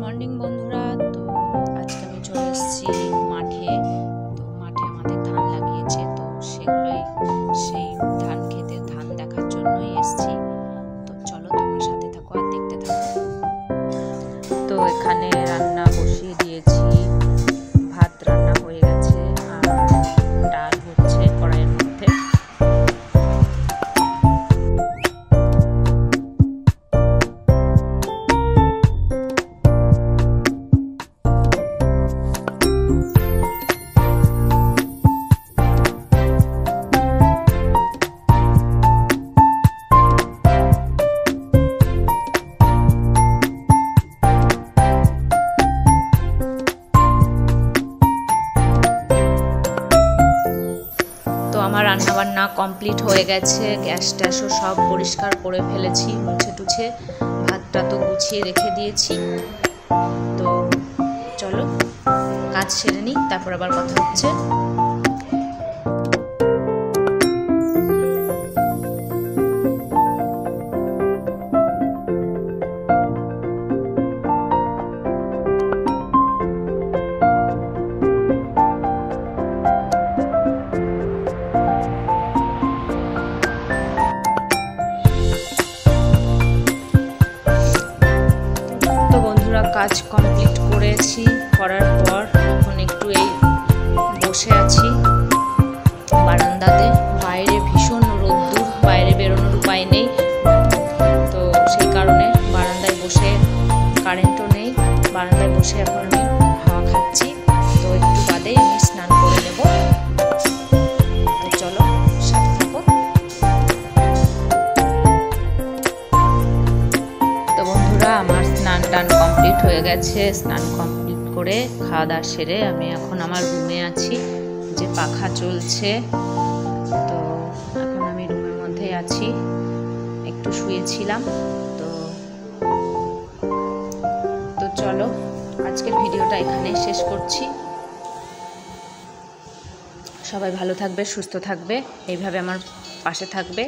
Morning বন্ধুরা, তো আজকে আমি চলে এসেছি মাঠে। তো মাঠে আমাদের ধান লাগিয়েছে, তো সেগুলোই সেই ধান খেতে ধান দেখার জন্যই এসেছি। তো চলো তোমার সাথে থাকো আর দেখতে থাকো। তো এখানে রান্না বসিয়ে দিয়েছি, ভাত রান্না হয়ে গেছে আর ডাল হচ্ছে কড়াইয়ের মধ্যে। তো আমার রান্নাবান্না কমপ্লিট হয়ে গেছে, গ্যাস ট্যাসও সব পরিষ্কার করে ফেলেছি, মুছে টুছে ভাতটা তো গুছিয়ে রেখে দিয়েছি। তো চলো কাজ সেরে নিই, তারপর আবার কথা হচ্ছে। কাজ কমপ্লিট করেছি, করার পর এখন একটু এই বসে আছি বারান্দাতে। বাইরে ভীষণ রোদ্দুর, বাইরে বেরোনোর উপায় নেই, তো সেই কারণে বারান্দায় বসে, কারেন্টও নেই, বারান্দায় বসে এখন আমি হাওয়া খাচ্ছি। তো একটু বাদেই আমি স্নান করে নেব। তো চলো সাথে থাকো। তো বন্ধুরা, আমার স্নান টান কমপ্লিট হয়ে গেছে। স্নান কমপ্লিট করে খাওয়া দাওয়া সেরে আমি এখন আমার রুমে আছি, যে পাখা চলছে। তো এখন আমি রুমের মধ্যে আছি, একটু শুয়েছিলাম। তো চলো আজকের ভিডিওটা এখানে শেষ করছি। সবাই ভালো থাকবে, সুস্থ থাকবে, এইভাবে আমার পাশে থাকবে।